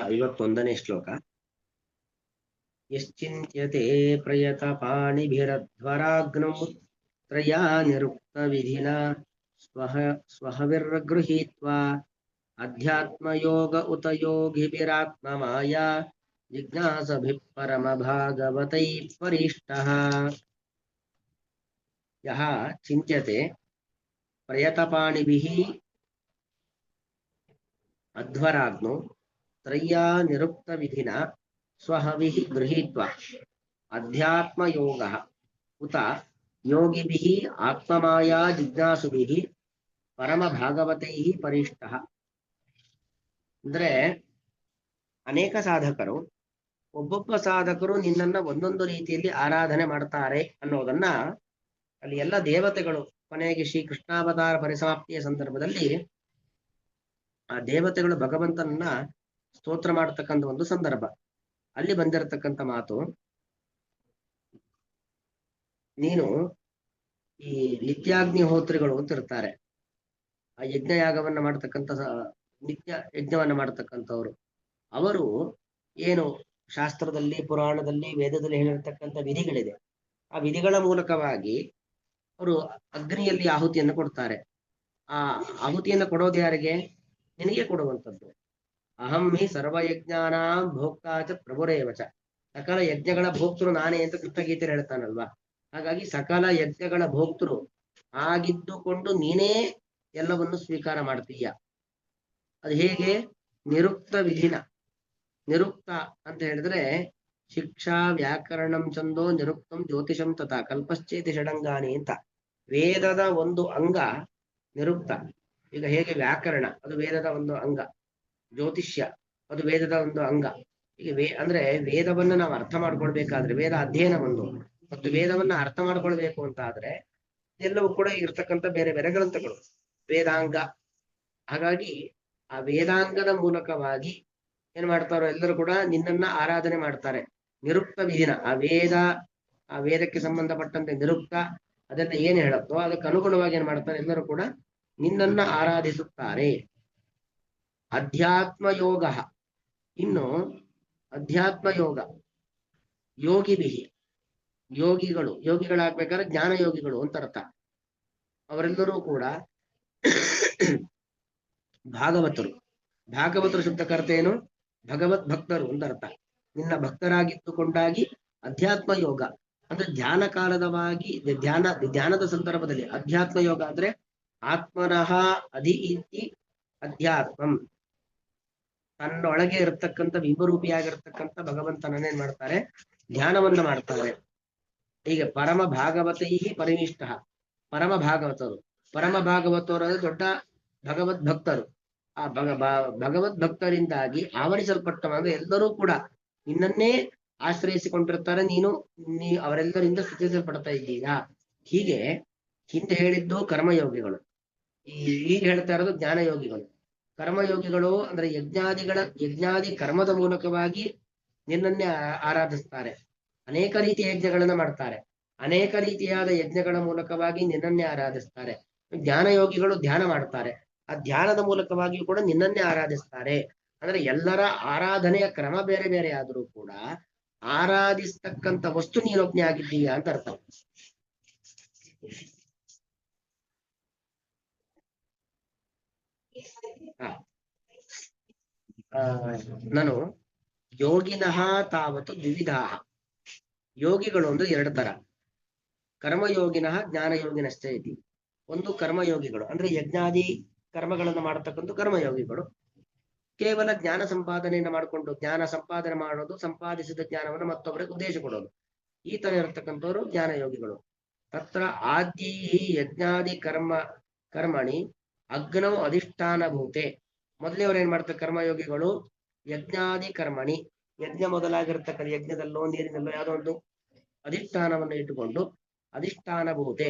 51ನೇ ಶ್ಲೋಕ. ಯಶ್ಚಿಂತ್ಯತೆ ಪ್ರಯತಪಾಣಿಭಿರಧ್ವರಾಗ್ನೌ ತ್ರಯಾ ನಿರುಕ್ತ ವಿಧಿನ ಸ್ವಹವಿರ್ಗೃಹೀತ್ವಾ ಅಧ್ಯಾತ್ಮಯೋಗ ಉತ ಯೋಗಿಭಿರಾತ್ಮಮಾಯಾ ಜಿಜ್ಞಾಸಭಿಃ ಪರಮ ಭಾಗವತೈಃ ಪರಿಷ್ಟಃ. ಯಃ ಚಿಂತ್ಯತೆ ಪ್ರಯತಪಾಣಿಭಿಃ ಅಧ್ವರಾಗ್ನೌ ತ್ರಯ್ಯಾ ನಿರುಕ್ತ ವಿಧಿನ ಸ್ವಹವಿಃ ಗೃಹೀತ್ವಾ ಅಧ್ಯಾತ್ಮಯೋಗಃ ಉತ ಯೋಗಿಭಿಃ ಆತ್ಮಮಾಯಾ ಜಿಜ್ಞಾಸುಭಿಃ ಪರಮ ಭಾಗವತೈಃ ಪರಿಷ್ಟಃ. ಅಂದ್ರೆ ಅನೇಕ ಸಾಧಕರು, ಒಬ್ಬೊಬ್ಬ ಸಾಧಕರು ನಿನ್ನನ್ನ ಒಂದೊಂದು ರೀತಿಯಲ್ಲಿ ಆರಾಧನೆ ಮಾಡ್ತಾರೆ ಅನ್ನೋದನ್ನ ಅಲ್ಲಿ ಎಲ್ಲ ದೇವತೆಗಳು ಕೊನೆಗೆ ಶ್ರೀ ಕೃಷ್ಣಾವತಾರ ಪರಿಸಮಾಪ್ತಿಯ ಸಂದರ್ಭದಲ್ಲಿ ಆ ದೇವತೆಗಳು ಭಗವಂತನನ್ನ ಸ್ತೋತ್ರ ಮಾಡತಕ್ಕಂಥ ಒಂದು ಸಂದರ್ಭ. ಅಲ್ಲಿ ಬಂದಿರತಕ್ಕಂಥ ಮಾತು, ನೀನು ಈ ನಿತ್ಯಾಗ್ನಿಹೋತ್ರಿಗಳು ಅಂತ ಇರ್ತಾರೆ, ಆ ಯಜ್ಞಯಾಗವನ್ನ ಮಾಡ್ತಕ್ಕಂಥ ನಿತ್ಯ ಯಜ್ಞವನ್ನ ಮಾಡ್ತಕ್ಕಂಥವ್ರು, ಅವರು ಏನು ಶಾಸ್ತ್ರದಲ್ಲಿ ಪುರಾಣದಲ್ಲಿ ವೇದದಲ್ಲಿ ಹೇಳಿರ್ತಕ್ಕಂಥ ವಿಧಿಗಳಿದೆ, ಆ ವಿಧಿಗಳ ಮೂಲಕವಾಗಿ ಅವರು ಅಗ್ನಿಯಲ್ಲಿ ಆಹುತಿಯನ್ನು ಕೊಡ್ತಾರೆ. ಆ ಆಹುತಿಯನ್ನು ಕೊಡೋದು ಯಾರಿಗೆ? ನಿನಗೆ ಕೊಡುವಂಥದ್ದು. ಅಹಂ ಹಿ ಸರ್ವಯಜ್ಞಾನಾಂ ಭೋಕ್ತಾಚ ಪ್ರಭುರೇವಚ, ಸಕಲ ಯಜ್ಞಗಳ ಭೋಕ್ತೃ ನಾನೇ ಅಂತ ಕೃಷ್ಣಗೀತೆಯಲ್ಲಿ ಹೇಳ್ತಾನಲ್ವಾ. ಹಾಗಾಗಿ ಸಕಲ ಯಜ್ಞಗಳ ಭೋಕ್ತೃ ಆಗಿದ್ದುಕೊಂಡು ನೀನೇ ಎಲ್ಲವನ್ನು ಸ್ವೀಕಾರ ಮಾಡ್ತೀಯ. ಅದು ಹೇಗೆ? ನಿರುಕ್ತ ವಿಧಿನ. ನಿರುಕ್ತ ಅಂತ ಹೇಳಿದ್ರೆ ಶಿಕ್ಷಾ ವ್ಯಾಕರಣಂ ಚಂದೋ ನಿರುಕ್ತಂ ಜ್ಯೋತಿಷಂ ತಥಾ ಕಲ್ಪಶ್ಚೇತಿ ಷಡಂಗಾನಿ ಅಂತ. ವೇದದ ಒಂದು ಅಂಗ ನಿರುಕ್ತ. ಈಗ ಹೇಗೆ ವ್ಯಾಕರಣ ಅದು ವೇದದ ಒಂದು ಅಂಗ, ಜ್ಯೋತಿಷ್ಯ ಅದು ವೇದದ ಒಂದು ಅಂಗ. ಈಗ ಅಂದ್ರೆ ವೇದವನ್ನ ನಾವು ಅರ್ಥ ಮಾಡ್ಕೊಳ್ಬೇಕಾದ್ರೆ ವೇದ ಅಧ್ಯಯನ ಒಂದು, ಮತ್ತು ವೇದವನ್ನ ಅರ್ಥ ಮಾಡ್ಕೊಳ್ಬೇಕು ಅಂತ ಆದ್ರೆ ಎಲ್ಲವೂ ಕೂಡ ಇರ್ತಕ್ಕಂಥ ಬೇರೆ ಬೇರೆ ಗ್ರಂಥಗಳು ವೇದಾಂಗ. ಹಾಗಾಗಿ ಆ ವೇದಾಂಗದ ಮೂಲಕವಾಗಿ ಏನ್ ಮಾಡ್ತಾರೋ ಎಲ್ಲರೂ ಕೂಡ ನಿನ್ನನ್ನ ಆರಾಧನೆ ಮಾಡ್ತಾರೆ. ನಿರುಕ್ತ ವಿಧಿನ, ಆ ವೇದಕ್ಕೆ ಸಂಬಂಧಪಟ್ಟಂತೆ ನಿರುಕ್ತ ಅದನ್ನ ಏನ್ ಹೇಳುತ್ತೋ ಅದಕ್ಕೆ ಅನುಗುಣವಾಗಿ ಏನ್ ಮಾಡ್ತಾರೆ, ಎಲ್ಲರೂ ಕೂಡ ನಿನ್ನನ್ನ ಆರಾಧಿಸುತ್ತಾರೆ. ಅಧ್ಯಾತ್ಮ ಯೋಗ, ಇನ್ನು ಅಧ್ಯಾತ್ಮ ಯೋಗ ಯೋಗಿಭಿಹಿ, ಯೋಗಿಗಳಾಗ್ಬೇಕಾದ್ರೆ ಜ್ಞಾನ ಯೋಗಿಗಳು ಅಂತ ಅರ್ಥ. ಅವರೆಲ್ಲರೂ ಕೂಡ ಭಾಗವತರು ಶಬ್ದಕರ್ತ ಏನು? ಭಗವತ್ ಭಕ್ತರು ಅಂತ ಅರ್ಥ. ನಿನ್ನ ಭಕ್ತರಾಗಿದ್ದುಕೊಂಡಾಗಿ ಅಧ್ಯಾತ್ಮ ಯೋಗ ಅಂದ್ರೆ ಧ್ಯಾನ ಕಾಲದವಾಗಿ ಧ್ಯಾನದ ಸಂದರ್ಭದಲ್ಲಿ ಅಧ್ಯಾತ್ಮ ಯೋಗ ಅಂದ್ರೆ ಆತ್ಮನಃ ಅಧಿ ಇತಿ ಅಧ್ಯಾತ್ಮಂ, ತನ್ನೊಳಗೆ ಇರತಕ್ಕಂಥ ವಿಭರೂಪಿಯಾಗಿರ್ತಕ್ಕಂಥ ಭಗವಂತನನ್ನೇನ್ ಮಾಡ್ತಾರೆ? ಧ್ಯಾನವನ್ನ ಮಾಡ್ತಾರೆ. ಹೀಗೆ ಪರಮ ಭಾಗವತೈ ಪರಿನಿಷ್ಠ, ಪರಮ ಭಾಗವತರು ಅಂದ್ರೆ ದೊಡ್ಡ ಭಗವದ್ ಭಕ್ತರು. ಆ ಭಗವದ್ ಭಕ್ತರಿಂದಾಗಿ ಆವರಿಸಲ್ಪಟ್ಟವಾಗ ಎಲ್ಲರೂ ಕೂಡ ನಿನ್ನನ್ನೇ ಆಶ್ರಯಿಸಿಕೊಂಡಿರ್ತಾರೆ. ನೀನು ಅವರೆಲ್ಲರಿಂದ ಸ್ತುತಿಸಲ್ಪಡ್ತಾ ಇದ್ದೀರಾ. ಹೀಗೆ ಹಿಂದೆ ಹೇಳಿದ್ದು ಕರ್ಮಯೋಗಿಗಳು, ಈಗ ಹೇಳ್ತಾ ಇರೋದು ಜ್ಞಾನಯೋಗಿಗಳು. ಕರ್ಮಯೋಗಿಗಳು ಅಂದ್ರೆ ಯಜ್ಞಾದಿ ಕರ್ಮದ ಮೂಲಕವಾಗಿ ನಿನ್ನನ್ನೇ ಆರಾಧಿಸ್ತಾರೆ. ಅನೇಕ ರೀತಿಯ ಯಜ್ಞಗಳನ್ನ ಮಾಡ್ತಾರೆ, ಅನೇಕ ರೀತಿಯಾದ ಯಜ್ಞಗಳ ಮೂಲಕವಾಗಿ ನಿನ್ನನ್ನೇ ಆರಾಧಿಸ್ತಾರೆ. ಜ್ಞಾನಯೋಗಿಗಳು ಧ್ಯಾನ ಮಾಡ್ತಾರೆ, ಆ ಧ್ಯಾನದ ಮೂಲಕವಾಗಿಯೂ ಕೂಡ ನಿನ್ನನ್ನೇ ಆರಾಧಿಸ್ತಾರೆ. ಅಂದ್ರೆ ಎಲ್ಲರ ಆರಾಧನೆಯ ಕ್ರಮ ಬೇರೆ ಬೇರೆ ಆದರೂ ಕೂಡ ಆರಾಧಿಸ್ತಕ್ಕಂಥ ವಸ್ತು ನೀನೊಬ್ನೇ ಆಗಿದ್ದೀಯಾ ಅಂತ ಅರ್ಥ. ನಾನು ಯೋಗಿನಃ ತಾವತ್ತು ದ್ವಿವಿಧಾ, ಯೋಗಿಗಳು ಅಂದ್ರೆ ಎರಡು ತರ, ಕರ್ಮಯೋಗಿನಃ ಜ್ಞಾನಯೋಗಿನಶ್ಚ ಇತಿ. ಒಂದು ಕರ್ಮಯೋಗಿಗಳು ಅಂದ್ರೆ ಯಜ್ಞಾದಿ ಕರ್ಮಗಳನ್ನು ಮಾಡತಕ್ಕಂಥ ಕರ್ಮಯೋಗಿಗಳು, ಕೇವಲ ಜ್ಞಾನ ಸಂಪಾದನೆಯನ್ನು ಮಾಡಿಕೊಂಡು ಜ್ಞಾನ ಸಂಪಾದನೆ ಮಾಡೋದು, ಸಂಪಾದಿಸಿದ ಜ್ಞಾನವನ್ನು ಮತ್ತೊಬ್ಬರಿಗೆ ಉದ್ದೇಶ ಕೊಡೋದು, ಈ ತರ ಇರತಕ್ಕಂಥವ್ರು ಜ್ಞಾನಯೋಗಿಗಳು. ತತ್ರ ಆದ್ಯೈ ಯಜ್ಞಾದಿ ಕರ್ಮಣಿ ಅಗ್ನೌ ಅಧಿಷ್ಠಾನಭೂತೆ. ಮೊದಲೇವ್ರು ಏನ್ ಮಾಡ್ತಾರೆ ಕರ್ಮಯೋಗಿಗಳು? ಯಜ್ಞಾದಿ ಕರ್ಮಣಿ, ಯಜ್ಞ ಮೊದಲಾಗಿರ್ತಕ್ಕಂಥ ಯಜ್ಞದಲ್ಲೋ ನೀರಿನಲ್ಲೋ ಯಾವುದೋ ಒಂದು ಅಧಿಷ್ಠಾನವನ್ನು ಇಟ್ಟುಕೊಂಡು ಅಧಿಷ್ಠಾನಭೂತೆ,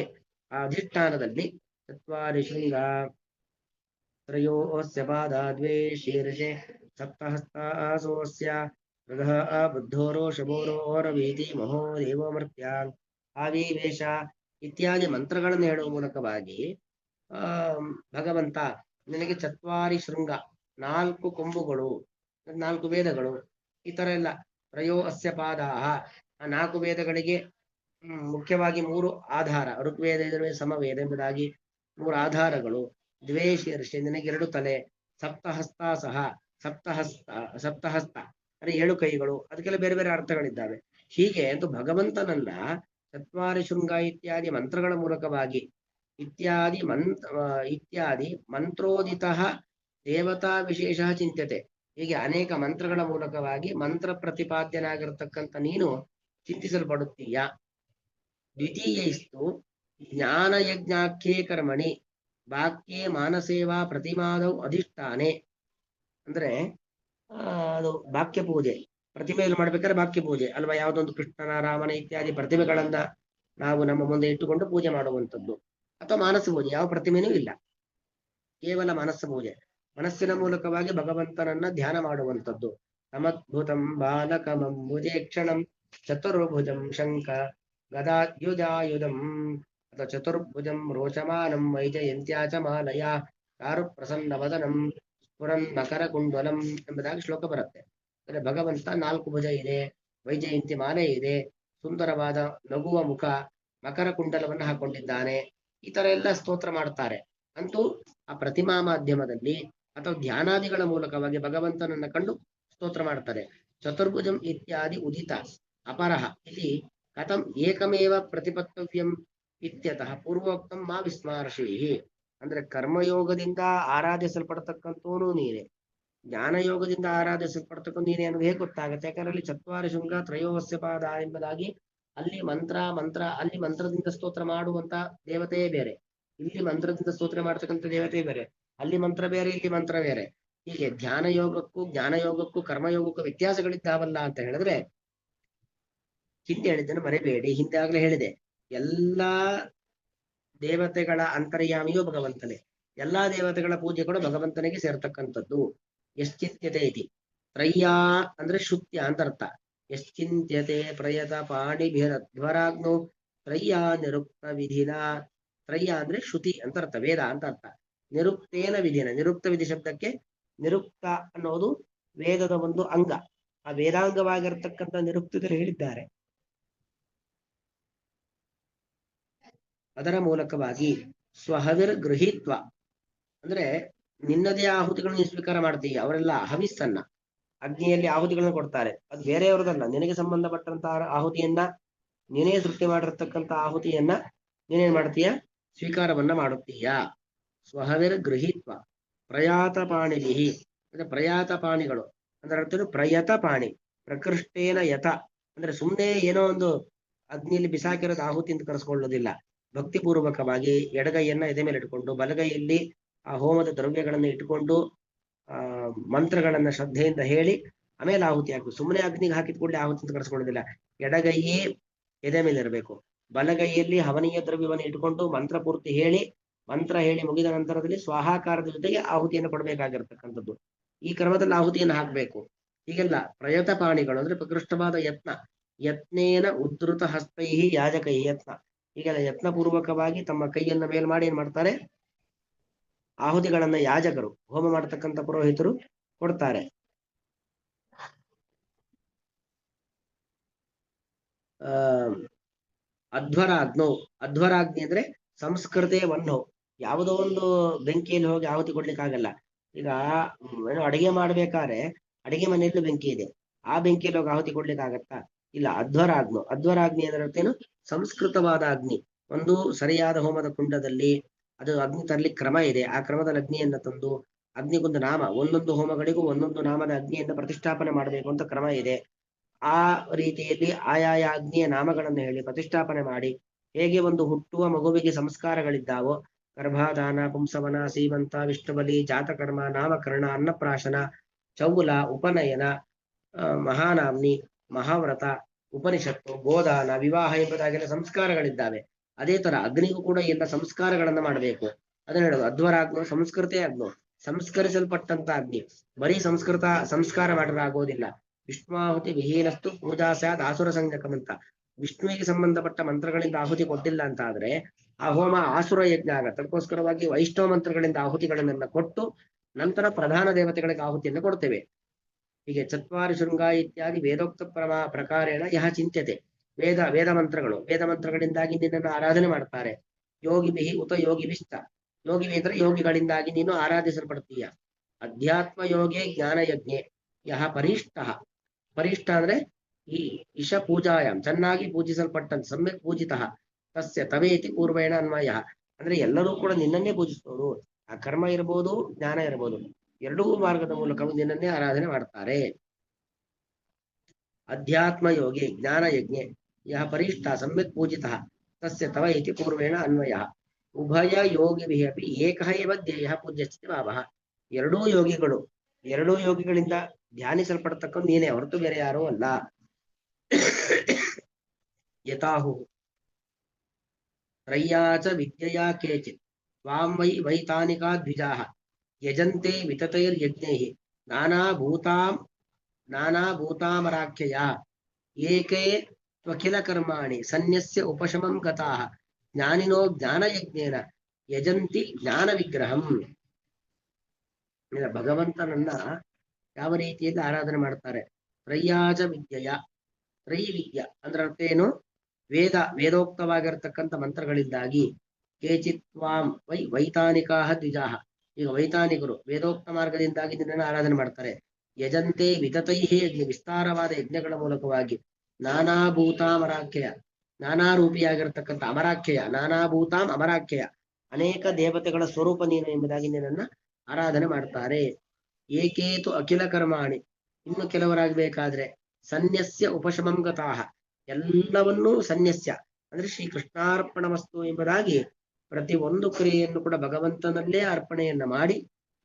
ಆ ಅಧಿಷ್ಠಾನದಲ್ಲಿ ಚತ್ವಾರಿ ಶೃಂಗ ತ್ರಯೋಸ್ಯ ಪಾದ ದ್ವೇ ಶೀರ್ಷೆ ಸಪ್ತಹಸ್ತಾಸೋಸ್ಯ ಮೃಗಃ ಬುದ್ಧೋರೋ ಶಬೋರೋರವೀತಿ ಮಹೋ ದೇವಮರ್ತ್ಯಾನ್ ಆವಿವೇಶ ಇತ್ಯಾದಿ ಮಂತ್ರಗಳನ್ನು ಹೇಳುವ ಮೂಲಕವಾಗಿ ಭಗವಂತ ನಿನಗೆ ಚತ್ವಾರಿ ಶೃಂಗ, 4 ಕೊಂಬುಗಳು, 4 ವೇದಗಳು ಈ ತರ ಎಲ್ಲ. ತ್ರಯೋ ಅಸ್ಯ ಪಾದಾಹ, ಆ 4 ವೇದಗಳಿಗೆ ಮುಖ್ಯವಾಗಿ 3 ಆಧಾರ. ಋಗ್ವೇದ ಯಜುರ್ವೇದ ಸಮವೇದ ಎಂಬುದಾಗಿ 3 ಆಧಾರಗಳು. ದ್ವೇ ಶೀರ್ಷೆ, ನಿನಗೆ 2 ತಲೆ. ಸಪ್ತಹಸ್ತ ಸಹ, ಸಪ್ತಹಸ್ತ ಅಂದ್ರೆ 7 ಕೈಗಳು. ಅದಕ್ಕೆಲ್ಲ ಬೇರೆ ಬೇರೆ ಅರ್ಥಗಳಿದ್ದಾವೆ. ಹೀಗೆ ಅಂತೂ ಭಗವಂತನನ್ನ ಚತ್ವಾರಿ ಶೃಂಗ ಇತ್ಯಾದಿ ಮಂತ್ರಗಳ ಮೂಲಕವಾಗಿ ಇತ್ಯಾದಿ ಮಂತ್ರೋದಿತ ದೇವತಾ ವಿಶೇಷ ಚಿಂತ್ಯತೆ. ಹೀಗೆ ಅನೇಕ ಮಂತ್ರಗಳ ಮೂಲಕವಾಗಿ ಮಂತ್ರ ಪ್ರತಿಪಾದ್ಯನಾಗಿರ್ತಕ್ಕಂಥ ನೀನು ಚಿಂತಿಸಲ್ಪಡುತ್ತೀಯ. ದ್ವಿತೀಯೈಸ್ತು ಜ್ಞಾನಯಜ್ಞಾಖ್ಯೇ ಕರ್ಮಣಿ ವಾಕ್ಯೇ ಮಾನಸೇವಾ ಪ್ರತಿಮಾದೌ ಅಧಿಷ್ಠಾನೆ. ಅಂದ್ರೆ ಅದು ವಾಕ್ಯ ಪೂಜೆ. ಪ್ರತಿಮೆಯನ್ನು ಮಾಡ್ಬೇಕಾದ್ರೆ ವಾಕ್ಯ ಪೂಜೆ ಅಲ್ವಾ? ಯಾವುದೊಂದು ಕೃಷ್ಣನ ರಾಮನ ಇತ್ಯಾದಿ ಪ್ರತಿಮೆಗಳನ್ನ ನಾವು ನಮ್ಮ ಮುಂದೆ ಇಟ್ಟುಕೊಂಡು ಪೂಜೆ ಮಾಡುವಂಥದ್ದು. ಅಥವಾ ಮಾನಸ ಪೂಜೆ, ಯಾವ ಪ್ರತಿಮೆನೂ ಇಲ್ಲ, ಕೇವಲ ಮನಸ್ಸು ಪೂಜೆ. ಮನಸ್ಸಿನ ಮೂಲಕವಾಗಿ ಭಗವಂತನನ್ನ ಧ್ಯಾನ ಮಾಡುವಂಥದ್ದು. ಸಮದ್ಭುತಂ ಬಾಲಕಮಂಬುಜೇ ಕ್ಷಣಂ ಚತುರ್ಭುಜಂ ಶಂಖ ಗದಾಯುಧಾಯುಧಂ ಅಥವಾ ಚತುರ್ಭುಜಂ ರೋಚಮಾನಂ ವೈಜಯಂತ್ಯಾಚ ಮಾಲಯ ಚಾರು ಪ್ರಸನ್ನ ವದನಂ ಸ್ಫುರನ್ ಮಕರ ಕುಂಡಲಂ ಎಂಬುದಾಗಿ ಶ್ಲೋಕ ಬರುತ್ತೆ. ಅಂದ್ರೆ ಭಗವಂತ 4 ಭುಜ ಇದೆ, ವೈಜಯಂತಿ ಮಾಲೆ ಇದೆ, ಸುಂದರವಾದ ನಗುವ ಮುಖ, ಮಕರ ಕುಂಡಲವನ್ನು ಹಾಕೊಂಡಿದ್ದಾನೆ. ಈ ತರ ಎಲ್ಲ ಸ್ತೋತ್ರ ಮಾಡ್ತಾರೆ. ಅಂತೂ ಆ ಪ್ರತಿಮಾ ಮಾಧ್ಯಮದಲ್ಲಿ ಅಥವಾ ಧ್ಯಾನಾದಿಗಳ ಮೂಲಕವಾಗಿ ಭಗವಂತನನ್ನ ಕಂಡು ಸ್ತೋತ್ರ ಮಾಡ್ತಾರೆ. ಚತುರ್ಭುಜಂ ಇತ್ಯಾದಿ ಉದಿತ ಅಪರಹ ಇಲ್ಲಿ ಕಥಂ ಏಕಮೇವ ಪ್ರತಿಪತ್ತವ್ಯಂ ಇತ್ಯತಃ ಪೂರ್ವೋಕ್ತಂ ಮಾ ವಿಸ್ಮಾರ್ಷಿ. ಅಂದ್ರೆ ಕರ್ಮಯೋಗದಿಂದ ಆರಾಧಿಸಲ್ಪಡತಕ್ಕಂಥವನು ನೀನೆ, ಜ್ಞಾನಯೋಗದಿಂದ ಆರಾಧಿಸಲ್ಪಡ್ತಕ್ಕಂಥ ನೀನೆ ಅನ್ನೋದು ಹೇಗೆ ಗೊತ್ತಾಗುತ್ತೆ? ಯಾಕಂದ್ರೆ ಅಲ್ಲಿ ಚತ್ವಾರಿ ಶೃಂಗ ತ್ರಯೋವಸ್ಯ ಪಾದ ಎಂಬುದಾಗಿ ಅಲ್ಲಿ ಅಲ್ಲಿ ಮಂತ್ರದಿಂದ ಸ್ತೋತ್ರ ಮಾಡುವಂತ ದೇವತೆಯೇ ಬೇರೆ, ಇಲ್ಲಿ ಮಂತ್ರದಿಂದ ಸ್ತೋತ್ರ ಮಾಡ್ತಕ್ಕಂಥ ದೇವತೆ ಬೇರೆ. ಅಲ್ಲಿ ಮಂತ್ರ ಬೇರೆ, ಇಲ್ಲಿ ಮಂತ್ರ ಬೇರೆ. ಹೀಗೆ ಧ್ಯಾನ ಯೋಗಕ್ಕೂ ಜ್ಞಾನಯೋಗಕ್ಕೂ ಕರ್ಮಯೋಗಕ್ಕೂ ವ್ಯತ್ಯಾಸಗಳಿದ್ದಾವಲ್ಲ ಅಂತ ಹೇಳಿದ್ರೆ, ಹಿಂದೆ ಹೇಳಿದ್ದನ್ನು ಮರೆಬೇಡಿ. ಹಿಂದೆ ಆಗ್ಲೇ ಹೇಳಿದೆ, ಎಲ್ಲಾ ದೇವತೆಗಳ ಅಂತರ್ಯಾಮಿಯೂ ಭಗವಂತನೇ, ಎಲ್ಲಾ ದೇವತೆಗಳ ಪೂಜೆಗಳು ಭಗವಂತನಿಗೆ ಸೇರ್ತಕ್ಕಂಥದ್ದು. ಯಶ್ಚಿತ್ಯತೆ ಇತಿ ತ್ರಯ್ಯ ಅಂದ್ರೆ ಶುತ್ಯ ಅಂತ ಅರ್ಥ. ಯಶ್ಚಿಂತ್ಯತೆ ಪ್ರಯತ ಪಾಣಿಭಿರಧ್ವರಾಗ್ನೋ ತ್ರಯ್ಯ ನಿರುಕ್ತ ವಿಧಿನ. ತ್ರಯ್ಯ ಅಂದ್ರೆ ಶ್ರುತಿ ಅಂತ ಅರ್ಥ, ವೇದ ಅಂತ ಅರ್ಥ. ನಿರುಕ್ತೇನ ವಿಧಿನ, ನಿರುಕ್ತ ವಿಧಿ ಶಬ್ದಕ್ಕೆ ನಿರುಕ್ತ ಅನ್ನೋದು ವೇದದ ಒಂದು ಅಂಗ. ಆ ವೇದಾಂಗವಾಗಿರ್ತಕ್ಕಂಥ ನಿರುಕ್ತದಲ್ಲಿ ಹೇಳಿದ್ದಾರೆ. ಅದರ ಮೂಲಕವಾಗಿ ಸ್ವಹವಿರ್ ಗೃಹೀತ್ವ ಅಂದ್ರೆ ನಿನ್ನದೇ ಆಹುತಿಗಳನ್ನು ಸ್ವೀಕಾರ ಮಾಡ್ತೀಯ. ಅವರೆಲ್ಲ ಹವಿಸ್ಸನ್ನ ಅಗ್ನಿಯಲ್ಲಿ ಆಹುತಿಗಳನ್ನು ಕೊಡ್ತಾರೆ, ಅದು ಬೇರೆಯವರದಲ್ಲ, ನಿನಗೆ ಸಂಬಂಧಪಟ್ಟಂತಹ ಆಹುತಿಯನ್ನ, ನೀನೇ ಸೃಷ್ಟಿ ಮಾಡಿರ್ತಕ್ಕಂಥ ಆಹುತಿಯನ್ನ ನೀನೇನ್ ಮಾಡ್ತೀಯ? ಸ್ವೀಕಾರವನ್ನ ಮಾಡುತ್ತೀಯ. ಸ್ವಹವಿರ್ ಗೃಹೀತ್ವ ಪ್ರಯಾತ ಪಾಣಿಭಿ ಅಂದ್ರೆ ಪ್ರಯಾತ ಪಾಣಿಗಳು ಅಂದ್ರೆ ಅರ್ಥ ಪ್ರಯತ ಪಾಣಿ ಪ್ರಕೃಷ್ಟೇನ ಯತ ಅಂದ್ರೆ ಸುಮ್ಮನೆ ಏನೋ ಒಂದು ಅಗ್ನಿಯಲ್ಲಿ ಬಿಸಾಕಿರೋದು ಆಹುತಿ ಅಂತ ಕರೆಸ್ಕೊಳ್ಳೋದಿಲ್ಲ. ಭಕ್ತಿಪೂರ್ವಕವಾಗಿ ಎಡಗೈಯನ್ನ ಎದೆ ಮೇಲೆ ಇಟ್ಕೊಂಡು ಬಲಗೈಯಲ್ಲಿ ಆ ಹೋಮದ ದ್ರವ್ಯಗಳನ್ನು ಇಟ್ಟುಕೊಂಡು ಮಂತ್ರಗಳನ್ನ ಶ್ರದ್ಧೆಯಿಂದ ಹೇಳಿ ಆಮೇಲೆ ಆಹುತಿ ಹಾಕಿ. ಸುಮ್ಮನೆ ಅಗ್ನಿಗೆ ಹಾಕಿದ ಕೂಡಲೇ ಆಹುತಿ ಅಂತ ಕರೆಸ್ಕೊಳ್ಳೋದಿಲ್ಲ. ಎಡಗೈಯೇ ಎದೆ ಮೇಲೆ ಇರಬೇಕು, ಬಲಗೈಯಲ್ಲಿ ಹವನೀಯ ದ್ರವ್ಯವನ್ನು ಇಟ್ಕೊಂಡು ಮಂತ್ರ ಪೂರ್ತಿ ಹೇಳಿ, ಮಂತ್ರ ಹೇಳಿ ಮುಗಿದ ನಂತರದಲ್ಲಿ ಸ್ವಾಹಾಕಾರದ ಜೊತೆಗೆ ಆಹುತಿಯನ್ನು ಕೊಡಬೇಕಾಗಿರ್ತಕ್ಕಂಥದ್ದು. ಈ ಕ್ರಮದಲ್ಲಿ ಆಹುತಿಯನ್ನು ಹಾಕಬೇಕು. ಹೀಗೆಲ್ಲ ಪ್ರಯತ ಪಾಣಿಗಳು ಅಂದ್ರೆ ಪ್ರಕೃಷ್ಟವಾದ ಯತ್ನ, ಯತ್ನೇನ ಉದ್ಧೃತ ಹಸ್ತೈ ಯಾಜಕೈ ಯತ್ನ, ಹೀಗೆಲ್ಲ ಯತ್ನಪೂರ್ವಕವಾಗಿ ತಮ್ಮ ಕೈಯನ್ನ ಮೇಲ್ ಮಾಡಿ ಏನ್ ಮಾಡ್ತಾರೆ? ಆಹುತಿಗಳನ್ನ ಯಾಜಕರು, ಹೋಮ ಮಾಡತಕ್ಕಂಥ ಪುರೋಹಿತರು ಕೊಡ್ತಾರೆ. ಅಧ್ವರಾಗ್ನೋ, ಅಧ್ವರಾಗ್ನಿ ಅಂದ್ರೆ ಸಂಸ್ಕೃತೆ ವನ್ನೋ, ಯಾವುದೋ ಒಂದು ಬೆಂಕಿಯಲ್ಲಿ ಹೋಗಿ ಆಹುತಿ ಕೊಡ್ಲಿಕ್ಕೆ ಆಗಲ್ಲ. ಈಗ ಏನೋ ಅಡಿಗೆ ಮಾಡ್ಬೇಕಾದ್ರೆ ಅಡಿಗೆ ಮನೆಯಲ್ಲೂ ಬೆಂಕಿ ಇದೆ, ಆ ಬೆಂಕಿಯಲ್ಲಿ ಹೋಗಿ ಆಹುತಿ ಕೊಡ್ಲಿಕ್ಕೆ ಆಗತ್ತಾ? ಇಲ್ಲ. ಅಧ್ವರಾಗ್ನೋ, ಅಧ್ವರಾಗ್ನಿ ಅಂದ್ರೆ ಸಂಸ್ಕೃತವಾದ ಅಗ್ನಿ. ಒಂದು ಸರಿಯಾದ ಹೋಮದ ಕುಂಡದಲ್ಲಿ ಅದು ಅಗ್ನಿ ತರ್ಲಿಕ್ಕೆ ಕ್ರಮ ಇದೆ. ಆ ಕ್ರಮದಲ್ಲಿ ಅಗ್ನಿಯನ್ನ ತಂದು ಅಗ್ನಿಗೊಂದು ನಾಮ, ಒಂದೊಂದು ಹೋಮಗಳಿಗೂ ಒಂದೊಂದು ನಾಮದ ಅಗ್ನಿಯನ್ನ ಪ್ರತಿಷ್ಠಾಪನೆ ಮಾಡಬೇಕು ಅಂತ ಕ್ರಮ ಇದೆ. ಆ ರೀತಿಯಲ್ಲಿ ಆಯಾಯ ಅಗ್ನಿಯ ನಾಮಗಳನ್ನು ಹೇಳಿ ಪ್ರತಿಷ್ಠಾಪನೆ ಮಾಡಿ, ಹೇಗೆ ಒಂದು ಹುಟ್ಟುವ ಮಗುವಿಗೆ ಸಂಸ್ಕಾರಗಳಿದ್ದಾವೋ, ಗರ್ಭಾಧಾನ, ಪುಂಸವನ, ಸೀಮಂತ, ವಿಷ್ಣುಬಲಿ, ಜಾತಕರ್ಮ, ನಾಮಕರಣ, ಅನ್ನಪ್ರಾಶನ, ಚೌಲ, ಉಪನಯನ, ಮಹಾನಾಮ್ನಿ, ಮಹಾವ್ರತ, ಉಪನಿಷತ್ತು, ಗೋದಾನ, ವಿವಾಹ ಎಂಬುದಾಗೆಲ್ಲ ಸಂಸ್ಕಾರಗಳಿದ್ದಾವೆ. ಅದೇ ತರ ಅಗ್ನಿಗೂ ಕೂಡ ಎಲ್ಲ ಸಂಸ್ಕಾರಗಳನ್ನ ಮಾಡಬೇಕು. ಅದನ್ನ ಹೇಳೋದು ಅಧ್ವರಾಗ್ನೋ ಸಂಸ್ಕೃತೇ ಅಗ್ನೋ, ಸಂಸ್ಕರಿಸಲ್ಪಟ್ಟಂತ ಅಗ್ನಿ. ಬರೀ ಸಂಸ್ಕಾರ ಮಾಡಿದ್ರೆ ಆಗೋದಿಲ್ಲ. ವಿಷ್ಣುವಾಹುತಿ ವಿಹೀನಸ್ತು ಪೂಜಾ ಸ್ಯಾದ್ ಆಸುರ ಸಂಜ್ಞಕಂ ಅಂತ. ವಿಷ್ಣುವಿಗೆ ಸಂಬಂಧಪಟ್ಟ ಮಂತ್ರಗಳಿಂದ ಆಹುತಿ ಕೊಟ್ಟಿಲ್ಲ ಅಂತ ಆದ್ರೆ ಆ ಹೋಮ ಆಸುರ ಯಜ್ಞ ಆಗತ್ತೆ. ಅದಕ್ಕೋಸ್ಕರವಾಗಿ ವೈಷ್ಣವ ಮಂತ್ರಗಳಿಂದ ಆಹುತಿಗಳನ್ನೆಲ್ಲ ಕೊಟ್ಟು ನಂತರ ಪ್ರಧಾನ ದೇವತೆಗಳಿಗೆ ಆಹುತಿಯನ್ನು ಕೊಡ್ತೇವೆ. ಹೀಗೆ ಚತ್ವಾರಿ ಶೃಂಗ ಇತ್ಯಾದಿ ವೇದೋಕ್ತ ಪ್ರಕಾರೇಣ ಯಹ ಚಿಂತ್ಯತೆ. ವೇದ ಮಂತ್ರಗಳಿಂದಾಗಿ ನಿನ್ನನ್ನು ಆರಾಧನೆ ಮಾಡ್ತಾರೆ. ಯೋಗಿಭಿ ಉತ ಯೋಗಿಭಿಶ್ಚ. ಯೋಗಿ ಅಂದ್ರೆ ಯೋಗಿಗಳಿಂದಾಗಿ ನೀನು ಆರಾಧಿಸಲ್ಪಡ್ತೀಯ. ಅಧ್ಯಾತ್ಮ ಯೋಗೆ ಜ್ಞಾನ ಯಜ್ಞೆ ಯಹ ಪರಿಷ್ಠ ಅಂದ್ರೆ ಈ ಇಶ ಪೂಜಾಯಾಮ್ ಚೆನ್ನಾಗಿ ಪೂಜಿಸಲ್ಪಟ್ಟಂತ ಸಮ್ಯಕ್ ಪೂಜಿತ ತಸ್ಯ ತವೇತಿ ಪೂರ್ವೇಣ ಅನ್ವಯ. ಅಂದ್ರೆ ಎಲ್ಲರೂ ಕೂಡ ನಿನ್ನನ್ನೇ ಪೂಜಿಸುವವರು. ಆ ಕರ್ಮ ಇರಬಹುದು, ಜ್ಞಾನ ಇರಬಹುದು, ಎರಡೂ ಮಾರ್ಗದ ಮೂಲಕ ನಿನ್ನನ್ನೇ ಆರಾಧನೆ ಮಾಡ್ತಾರೆ. ಅಧ್ಯಾತ್ಮ ಯೋಗಿ ಜ್ಞಾನ ಯಜ್ಞೆ ಯಹ ಪರಿಷ್ಠ ಸಮ್ಯಕ್ ಪೂಜಿತ ತಸ್ಯ ತವ ಇತಿ ಪೂರ್ವೇಣ ಅನ್ವಯ. ಉಭಯ ಯೋಗಿಭಿಃ ಅಪಿ ಏಕಃ ಏವ ಧ್ಯೇಯಃ ಪೂಜ್ಯಶ್ಚ ಭಾವಃ. ಎರಡೂ ಯೋಗಿಗಳಿಂದ ಧ್ಯಾನಿಸಲ್ಪಡ್ತಕ್ಕ ನೀನೇ ಹೊರತು ಬೇರೆ ಯಾರೂ ಅಲ್ಲ. ಯಥಾಹು ತ್ರಯ್ಯಾಚ ವಿದ್ಯೆಯಾ ಕೇಚಿತ್ ತ್ವಾಂ ವೈ ವೈತಾನಿಕಾ ದ್ವಿಜಾಃ ಯಜಂತೆ ವಿತತೈರ್ಯಜ್ಞೈಃ ನಾನಾಭೂತಾಮರಾಖ್ಯಯ ಏಕೆ ತ್ವಖಿಲ ಕರ್ಮಾಣಿ ಸನ್ಯಸ್ಯ ಉಪಶಮಂ ಗತಾಃ ಜ್ಞಾನಿನೋ ಜ್ಞಾನಯಜ್ಞೇನ ಯಜಂತಿ ಜ್ಞಾನ ವಿಗ್ರಹಂ. ಭಗವಂತನನ್ನ ಯಾವ ರೀತಿಯಲ್ಲಿ ಆರಾಧನೆ ಮಾಡ್ತಾರೆ? ತ್ರಯ್ಯಾಚ ವಿದ್ಯೆಯ. ತ್ರೈವಿದ್ಯ ಅಂದ್ರೆ ಅರ್ಥ ಏನು? ವೇದೋಕ್ತವಾಗಿರ್ತಕ್ಕಂಥ ಮಂತ್ರಗಳಿಂದಾಗಿ. ಕೇಚಿತ್ವಾಂ ವೈತಾನಿಕಾ ದ್ವಿಜಾಹ. ಈಗ ವೈತಾನಿಕರು ವೇದೋಕ್ತ ಮಾರ್ಗದಿಂದಾಗಿ ನಿನ್ನನ್ನು ಆರಾಧನೆ ಮಾಡ್ತಾರೆ. ಯಜಂತೆ ವಿತತೈಹೇ ವಿಸ್ತಾರವಾದ ಯಜ್ಞಗಳ ಮೂಲಕವಾಗಿ. ನಾನಾಭೂತಾಮರಾಖ್ಯಯ, ನಾನಾ ರೂಪಿಯಾಗಿರ್ತಕ್ಕಂಥ ಅಮರಾಖ್ಯಯ, ನಾನಾಭೂತಾಂ ಅಮರಾಖ್ಯಯ, ಅನೇಕ ದೇವತೆಗಳ ಸ್ವರೂಪ ನೀನು ಎಂಬುದಾಗಿ ನಿನ್ನನ್ನು ಆರಾಧನೆ ಮಾಡ್ತಾರೆ. ಏಕೇತು ಅಖಿಲ ಕರ್ಮಾಣಿ. ಇನ್ನು ಕೆಲವರಾಗಬೇಕಾದ್ರೆ ಸನ್ಯಸ್ಯ ಉಪಶಮಂ ಗತಾಃ. ಎಲ್ಲವನ್ನೂ ಸನ್ಯಸ್ಯ ಅಂದ್ರೆ ಶ್ರೀ ಕೃಷ್ಣಾರ್ಪಣ ವಸ್ತು ಎಂಬುದಾಗಿ ಪ್ರತಿ ಒಂದು ಕ್ರಿಯೆಯನ್ನು ಕೂಡ ಭಗವಂತನಲ್ಲೇ ಅರ್ಪಣೆಯನ್ನ ಮಾಡಿ,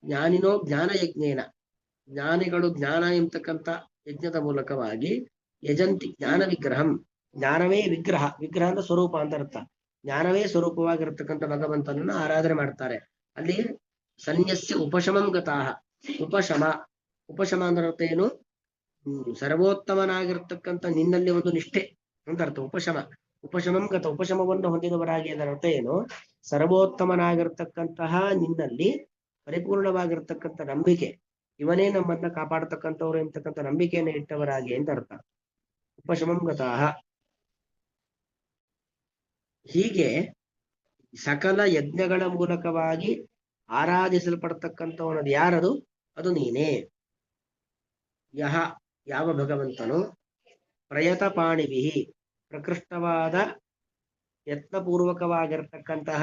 ಜ್ಞಾನಿನೋ ಜ್ಞಾನ ಯಜ್ಞೇನ, ಜ್ಞಾನಿಗಳು ಜ್ಞಾನ ಎಂಬತಕ್ಕಂಥ ಯಜ್ಞದ ಮೂಲಕವಾಗಿ ಯಜಂತಿ ಜ್ಞಾನ ವಿಗ್ರಹಂ. ಜ್ಞಾನವೇ ವಿಗ್ರಹ ಅಂದ್ರೆ ಸ್ವರೂಪ ಅಂತ ಅರ್ಥ. ಜ್ಞಾನವೇ ಸ್ವರೂಪವಾಗಿರ್ತಕ್ಕಂಥ ಭಗವಂತನನ್ನ ಆರಾಧನೆ ಮಾಡ್ತಾರೆ. ಅಲ್ಲಿ ಸನ್ಯಸ್ಯ ಉಪಶಮಂ ಗತಾಃ. ಉಪಶಮ ಅಂದ್ರೆ ಅರ್ಥ ಏನು? ಸರ್ವೋತ್ತಮನಾಗಿರ್ತಕ್ಕಂಥ ನಿನ್ನಲ್ಲಿ ಒಂದು ನಿಷ್ಠೆ ಅಂತ ಅರ್ಥ. ಉಪಶಮಂ ಗತ, ಉಪಶಮವನ್ನು ಹೊಂದಿದವರಾಗಿ ಅದರ ಅರ್ಥ ಏನು? ಸರ್ವೋತ್ತಮನಾಗಿರ್ತಕ್ಕಂತಹ ನಿನ್ನಲ್ಲಿ ಪರಿಪೂರ್ಣವಾಗಿರ್ತಕ್ಕಂಥ ನಂಬಿಕೆ, ಇವನೇ ನಮ್ಮನ್ನ ಕಾಪಾಡತಕ್ಕಂಥವ್ರು ಎಂತಕ್ಕಂಥ ನಂಬಿಕೆಯನ್ನು ಇಟ್ಟವರಾಗಿ ಅಂತ ಅರ್ಥ. ಉಪಶಮಂ ಗತಾಃ. ಹೀಗೆ ಸಕಲ ಯಜ್ಞಗಳ ಮೂಲಕವಾಗಿ ಆರಾಧಿಸಲ್ಪಡ್ತಕ್ಕಂಥವನದು ಯಾರದು? ಅದು ನೀನೇ. ಯಾವ ಭಗವಂತನು ಪ್ರಯತ ಪಾಣಿಭಿ, ಪ್ರಕೃಷ್ಟವಾದ ಯತ್ನಪೂರ್ವಕವಾಗಿರ್ತಕ್ಕಂತಹ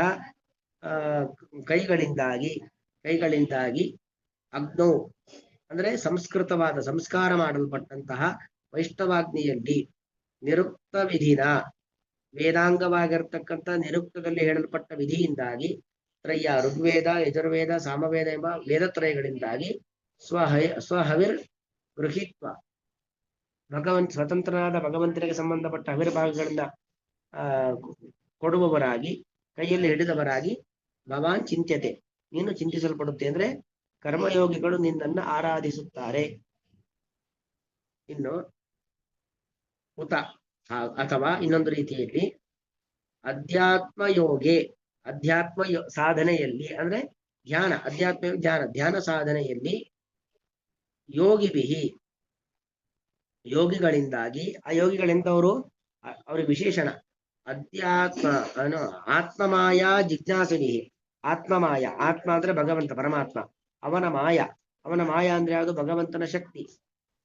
ಕೈಗಳಿಂದಾಗಿ ಅಗ್ನೌ ಅಂದ್ರೆ ಸಂಸ್ಕಾರ ಮಾಡಲ್ಪಟ್ಟಂತಹ ವೈಷ್ಣವಾಗ್ನಿಯಲ್ಲಿ ನಿರುಕ್ತ ವಿಧಿನ, ವೇದಾಂಗವಾಗಿರ್ತಕ್ಕಂಥ ನಿರುಕ್ತದಲ್ಲಿ ಹೇಳಲ್ಪಟ್ಟ ವಿಧಿಯಿಂದಾಗಿ ತ್ರಯ್ಯ ಋಗ್ವೇದ, ಯಜುರ್ವೇದ, ಸಾಮವೇದ ಎಂಬ ವೇದತ್ರಯಗಳಿಂದಾಗಿ ಸ್ವಹವಿರ್ ಗೃಹೀತ್ವ, ಸ್ವತಂತ್ರನಾದ ಭಗವಂತನಿಗೆ ಸಂಬಂಧಪಟ್ಟ ಹವಿರ್ಭಾಗಗಳನ್ನ ಕೊಡುವವರಾಗಿ, ಕೈಯಲ್ಲಿ ಹಿಡಿದವರಾಗಿ ಭವಾನ್ ಚಿಂತ್ಯತೆ, ನೀನು ಚಿಂತಿಸಲ್ಪಡುತ್ತೆ. ಅಂದ್ರೆ ಕರ್ಮಯೋಗಿಗಳು ನಿನ್ನನ್ನ ಆರಾಧಿಸುತ್ತಾರೆ. ಇನ್ನು ಉತ ಅಥವಾ ಇನ್ನೊಂದು ರೀತಿಯಲ್ಲಿ ಅಧ್ಯಾತ್ಮ ಸಾಧನೆಯಲ್ಲಿ ಅಂದ್ರೆ ಧ್ಯಾನ, ಧ್ಯಾನ ಸಾಧನೆಯಲ್ಲಿ ಯೋಗಿಗಳಿಂದಾಗಿ. ಆ ಯೋಗಿಗಳೆಂತವರು? ಅವ್ರಿಗೆ ವಿಶೇಷಣ ಆತ್ಮಮಾಯ ಜಿಜ್ಞಾಸುನಿ. ಆತ್ಮ ಅಂದ್ರೆ ಭಗವಂತ ಪರಮಾತ್ಮ. ಅವನ ಮಾಯ ಅಂದ್ರೆ ಯಾವುದು? ಭಗವಂತನ ಶಕ್ತಿ.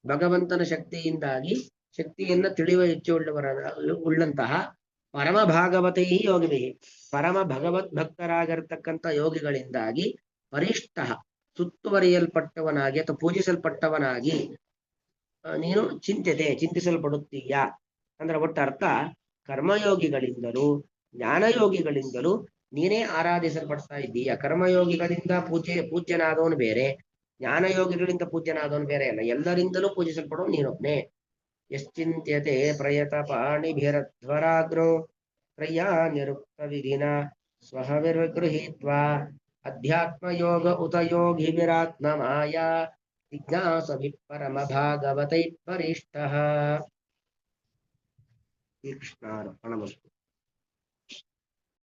ಭಗವಂತನ ಶಕ್ತಿಯಿಂದಾಗಿ ಶಕ್ತಿಯನ್ನ ತಿಳಿಯುವ ಇಚ್ಛೆ ಉಳ್ಳಂತಹ ಪರಮ ಭಾಗವತೈ ಯೋಗಿಭಿ, ಪರಮ ಭಗವದ್ ಭಕ್ತರಾಗಿರ್ತಕ್ಕಂಥ ಯೋಗಿಗಳಿಂದಾಗಿ ಪರಿಷ್ಠ ಸುತ್ತುವರಿಯಲ್ಪಟ್ಟವನಾಗಿ ಅಥವಾ ಪೂಜಿಸಲ್ಪಟ್ಟವನಾಗಿ ನೀನು ಚಿಂತಿಸಲ್ಪಡುತ್ತೀಯ. ಅಂದ್ರೆ ಒಟ್ಟರ್ಥ ಕರ್ಮಯೋಗಿಗಳಿಂದಲೂ ಜ್ಞಾನಯೋಗಿಗಳಿಂದಲೂ ನೀನೇ ಆರಾಧಿಸಲ್ಪಡ್ತಾ ಇದ್ದೀಯ. ಕರ್ಮಯೋಗಿಗಳಿಂದ ಪೂಜ್ಯನಾದವನು ಬೇರೆ, ಜ್ಞಾನಯೋಗಿಗಳಿಂದ ಪೂಜ್ಯನಾದವನು ಬೇರೆ ಅಲ್ಲ. ಎಲ್ಲರಿಂದಲೂ ಪೂಜಿಸಲ್ಪಡೋ ನೀನೊಬ್ನೇ. ಯಶ್ಚಿಂತ್ಯತೆ ಪ್ರಯತ ಪಾಣಿಭಿರಧ್ವರಾಗ್ನೋ ತ್ರಯ್ಯಾ ನಿರುಕ್ತ ವಿಧಿನ ಸ್ವಹವಿರ್ಗೃಹೀತ್ವಾ ಅಧ್ಯಾತ್ಮ ಯೋಗ ಉತ ಯೋಗಿಭಿರಾತ್ಮ ಮಾಯಾ ಜಿಜ್ಞಾಸಭಿ ಪರಮ ಭಾಗವತೈ ಪರಿಷ್ಠಃ. ಕೃಷ್ಣಾರ್ಪಣಮಸ್ತು.